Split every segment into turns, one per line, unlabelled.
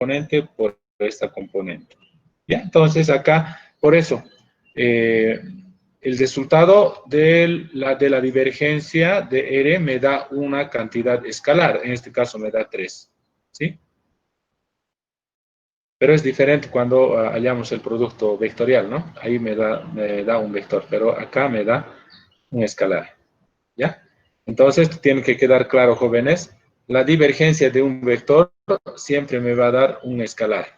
componente por esta componente. ¿Ya? Entonces acá, por eso, el resultado de la divergencia de R me da una cantidad escalar, en este caso me da 3, ¿sí? Pero es diferente cuando hallamos el producto vectorial, ¿no? Ahí me da un vector, pero acá me da un escalar, ¿ya? Entonces, tiene que quedar claro, jóvenes, la divergencia de un vector siempre me va a dar un escalar.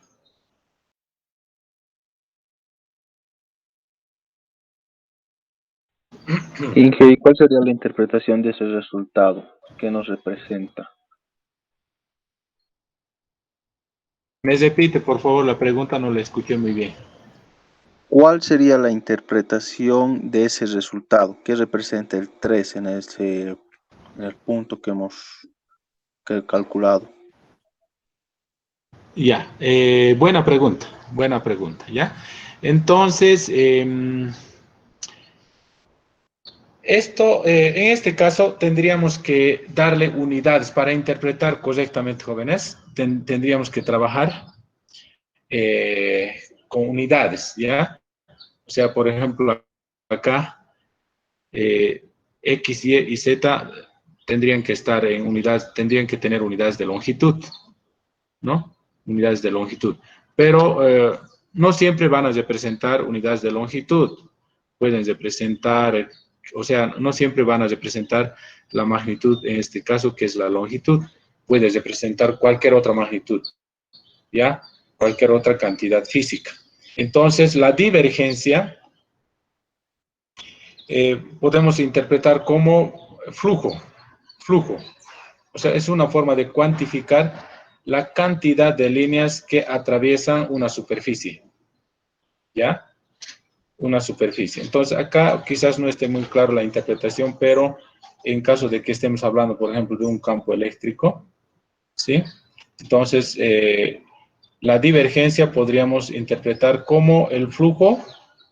Inge, ¿y cuál sería la interpretación de ese resultado? ¿Qué nos representa?
Me repite, por favor, la pregunta, no la escuché muy bien.
¿Cuál sería la interpretación de ese resultado? ¿Qué representa el 3 en el punto que hemos calculado?
Ya, buena pregunta, ¿ya? Entonces, en este caso, tendríamos que darle unidades para interpretar correctamente, jóvenes. Tendríamos que trabajar con unidades, ¿ya? O sea, por ejemplo, acá, X, Y Z tendrían que estar en unidades, tendrían que tener unidades de longitud, ¿no? Unidades de longitud. Pero no siempre van a representar unidades de longitud. Pueden representar, o sea, no siempre van a representar la magnitud, en este caso, que es la longitud. Puede representar cualquier otra magnitud, ¿ya? Cualquier otra cantidad física. Entonces, la divergencia podemos interpretar como flujo. O sea, es una forma de cuantificar la cantidad de líneas que atraviesan una superficie, ¿ya? Una superficie. Entonces, acá quizás no esté muy claro la interpretación, pero en caso de que estemos hablando, por ejemplo, de un campo eléctrico, ¿sí? Entonces, la divergencia podríamos interpretar como el flujo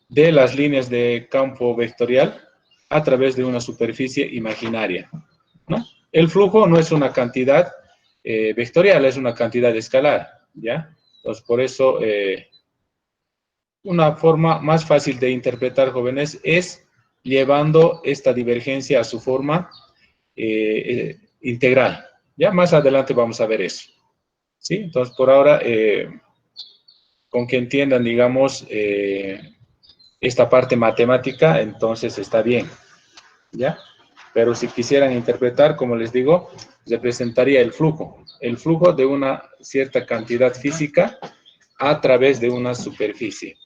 de las líneas de campo vectorial a través de una superficie imaginaria, ¿no? El flujo no es una cantidad vectorial, es una cantidad escalar, ¿ya? Entonces, por eso, una forma más fácil de interpretar, jóvenes, es llevando esta divergencia a su forma integral. Ya más adelante vamos a ver eso, ¿sí? Entonces, por ahora, con que entiendan, digamos, esta parte matemática, entonces está bien, ¿ya? Pero si quisieran interpretar, como les digo, representaría el flujo de una cierta cantidad física a través de una superficie,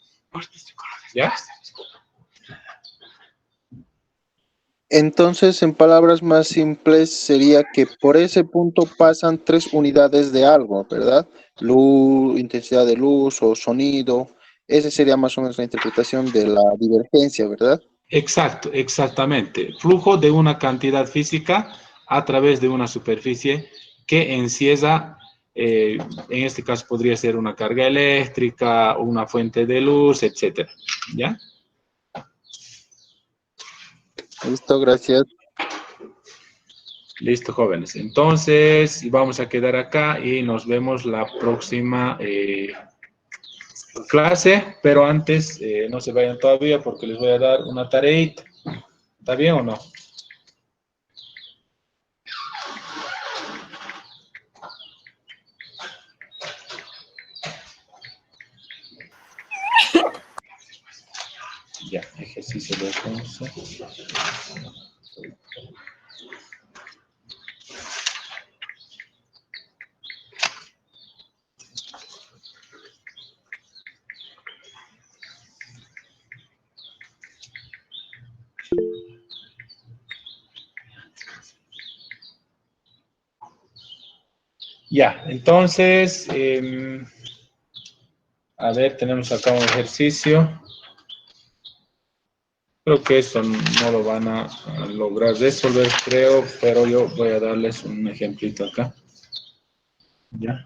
¿ya?
Entonces, en palabras más simples, sería que por ese punto pasan 3 unidades de algo, ¿verdad? Luz, intensidad de luz o sonido. Esa sería más o menos la interpretación de la divergencia, ¿verdad?
Exacto, exactamente. Flujo de una cantidad física a través de una superficie que encierra, en este caso podría ser una carga eléctrica, una fuente de luz, etcétera. ¿Ya?
Listo, gracias.
Listo, jóvenes. Entonces, vamos a quedar acá y nos vemos la próxima clase, pero antes no se vayan todavía porque les voy a dar una tareita. ¿Está bien o no? Ya, ejercicio de 11. Ya, entonces, a ver, tenemos acá un ejercicio. Creo que eso no lo van a lograr resolver, creo, pero yo voy a darles un ejemplito acá. ¿Ya?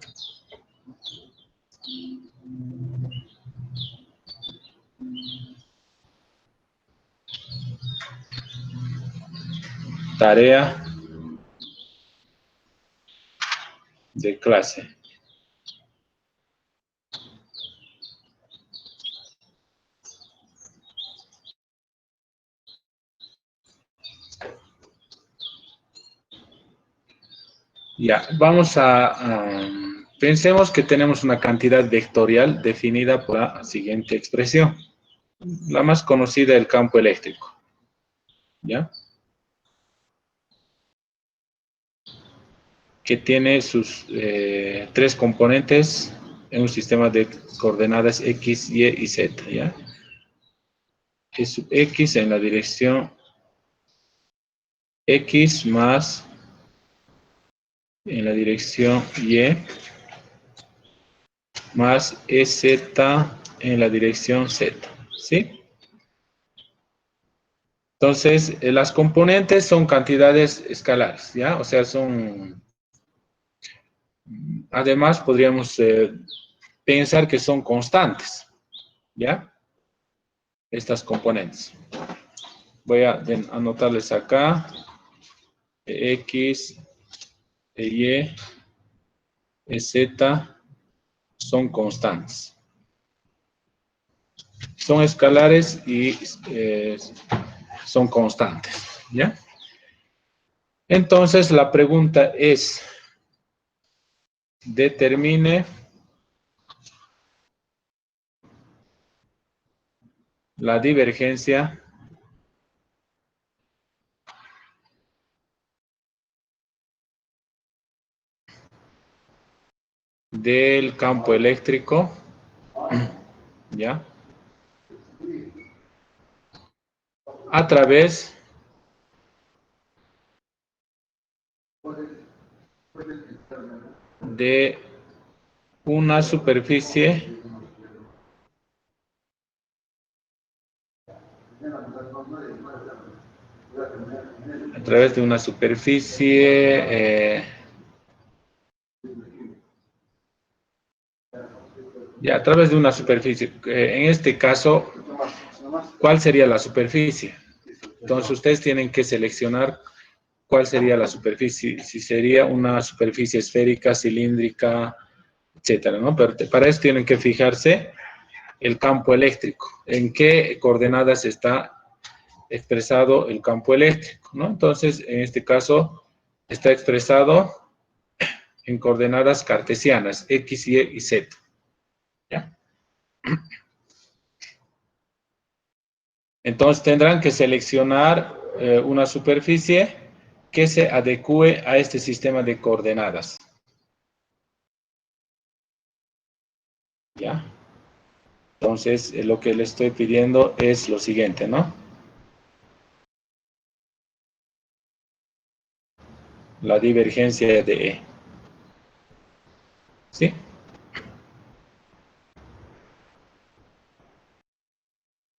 Tarea de clase. Ya, vamos pensemos que tenemos una cantidad vectorial definida por la siguiente expresión. La más conocida, el campo eléctrico. ¿Ya? Que tiene sus tres componentes en un sistema de coordenadas X, Y y Z. ¿Ya? Es sub X en la dirección X más en la dirección Y más EZ en la dirección Z. ¿Sí? Entonces, las componentes son cantidades escalares, ¿ya? O sea, son... Además, podríamos pensar que son constantes, ¿ya? Estas componentes. Voy a anotarles acá. X, Y, Z son constantes. Son escalares y son constantes, ¿ya? Entonces, la pregunta es, determine la divergencia del campo eléctrico, ¿ya? A través de una superficie ya, a través de una superficie. En este caso, ¿cuál sería la superficie? Entonces, ustedes tienen que seleccionar cuál sería la superficie. Si sería una superficie esférica, cilíndrica, etcétera, ¿no? Pero para eso tienen que fijarse el campo eléctrico. ¿En qué coordenadas está expresado el campo eléctrico, ¿no? Entonces, en este caso, está expresado en coordenadas cartesianas, X, Y y Z. ¿Ya? Entonces tendrán que seleccionar una superficie que se adecue a este sistema de coordenadas. ¿Ya? Entonces lo que le estoy pidiendo es lo siguiente, ¿no? La divergencia de E. ¿Sí?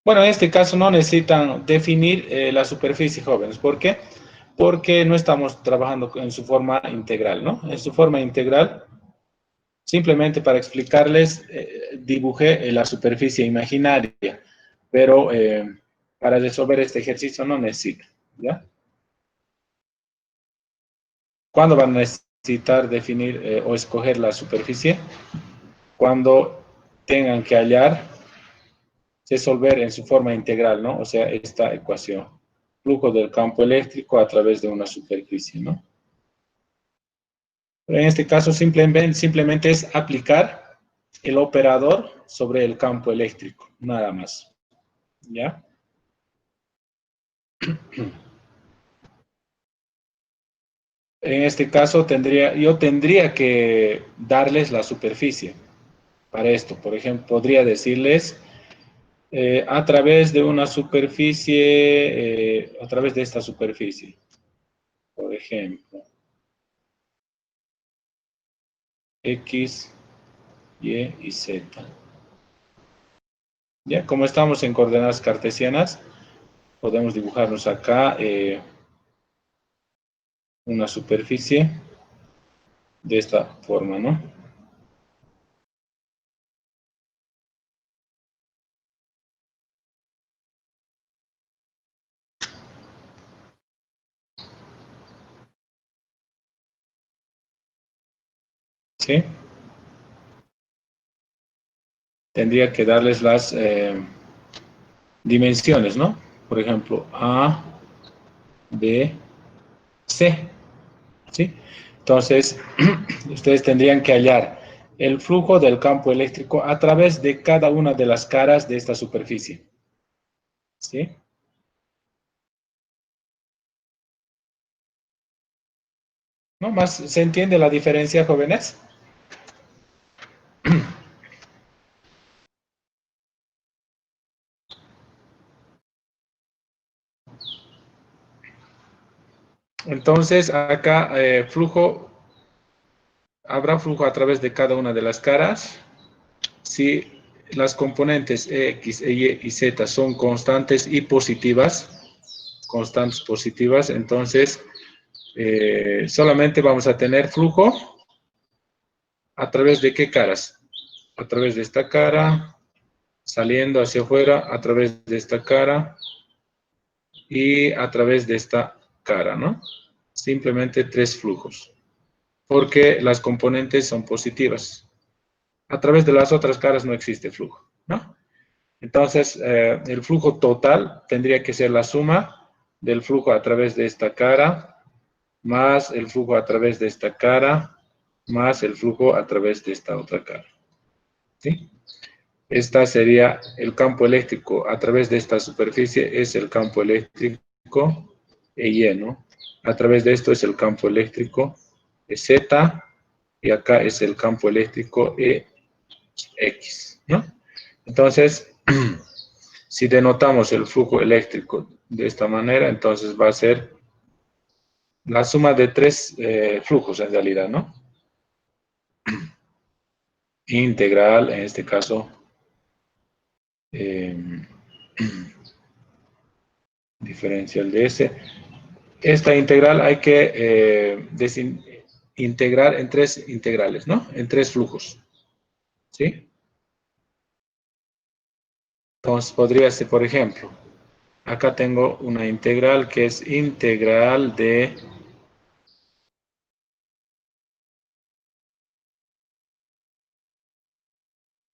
Bueno, en este caso no necesitan definir la superficie, jóvenes. ¿Por qué? Porque no estamos trabajando en su forma integral, ¿no? En su forma integral, simplemente para explicarles, dibujé la superficie imaginaria, pero para resolver este ejercicio no necesito, ¿ya? ¿Cuándo van a necesitar definir o escoger la superficie? Cuando tengan que hallar, resolver en su forma integral, ¿no? O sea, esta ecuación. Flujo del campo eléctrico a través de una superficie, ¿no? Pero en este caso simplemente es aplicar el operador sobre el campo eléctrico, nada más. ¿Ya? En este caso yo tendría que darles la superficie para esto. Por ejemplo, podría decirles a través de una superficie, a través de esta superficie, por ejemplo, X, Y y Z. Ya, como estamos en coordenadas cartesianas, podemos dibujarnos acá una superficie de esta forma, ¿no? ¿Sí? Tendría que darles las dimensiones, ¿no? Por ejemplo, A, B, C, ¿sí? Entonces, ustedes tendrían que hallar el flujo del campo eléctrico a través de cada una de las caras de esta superficie. ¿Sí? ¿No más se entiende la diferencia, jóvenes? Entonces, acá habrá flujo a través de cada una de las caras. Si las componentes X, Y y Z son constantes y constantes positivas, entonces solamente vamos a tener flujo a través de qué caras. A través de esta cara, saliendo hacia afuera, a través de esta cara y a través de esta cara, ¿no? Simplemente tres flujos, porque las componentes son positivas. A través de las otras caras no existe flujo, ¿no? Entonces, el flujo total tendría que ser la suma del flujo a través de esta cara, más el flujo a través de esta cara, más el flujo a través de esta otra cara. ¿Sí? Esta sería el campo eléctrico a través de esta superficie, es el campo eléctrico EY, ¿no? A través de esto es el campo eléctrico EZ, y acá es el campo eléctrico EX, ¿no? Entonces, si denotamos el flujo eléctrico de esta manera, entonces va a ser la suma de tres flujos en realidad, ¿no? Integral, en este caso, diferencial de S. Esta integral hay que integrar en tres integrales, ¿no? En tres flujos, ¿sí? Entonces podría ser, por ejemplo, acá tengo una integral que es integral de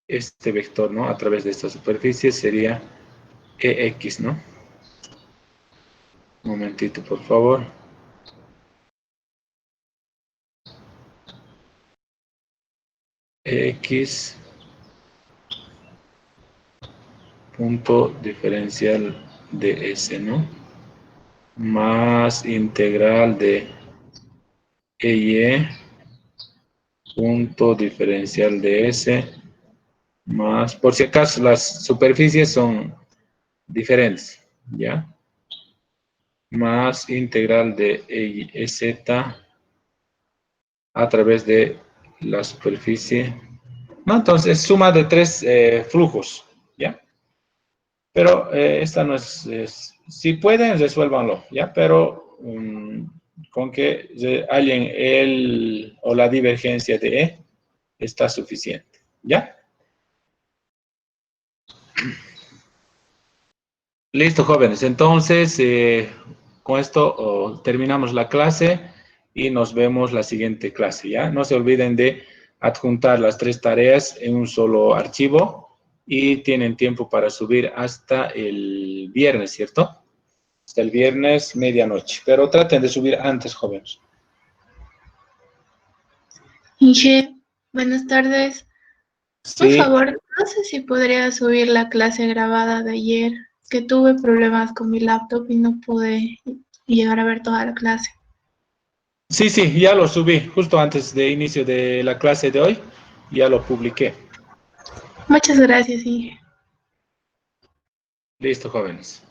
este vector, ¿no? A través de esta superficie sería EX, ¿no? Un momentito, por favor. X punto diferencial de S, ¿no? Más integral de EY punto diferencial de S, más, por si acaso las superficies son diferentes, ¿ya? Más integral de EZ a través de la superficie. No, entonces suma de tres flujos, ¿ya? Pero esta no si pueden, resuélvanlo, ¿ya? Pero con que hallen el o la divergencia de E está suficiente, ¿ya? Listo, jóvenes. Entonces, con esto terminamos la clase y nos vemos la siguiente clase, ¿ya? No se olviden de adjuntar las tres tareas en un solo archivo y tienen tiempo para subir hasta el viernes, ¿cierto? Hasta el viernes medianoche. Pero traten de subir antes, jóvenes.
Inge, buenas tardes. Por
Sí,
favor, no sé si podría subir la clase grabada de ayer, que tuve problemas con mi laptop y no pude llegar a ver toda la clase.
sí, ya lo subí justo antes de inicio de la clase de hoy. Ya lo publiqué.
Muchas gracias, Inge.
Listo, jóvenes.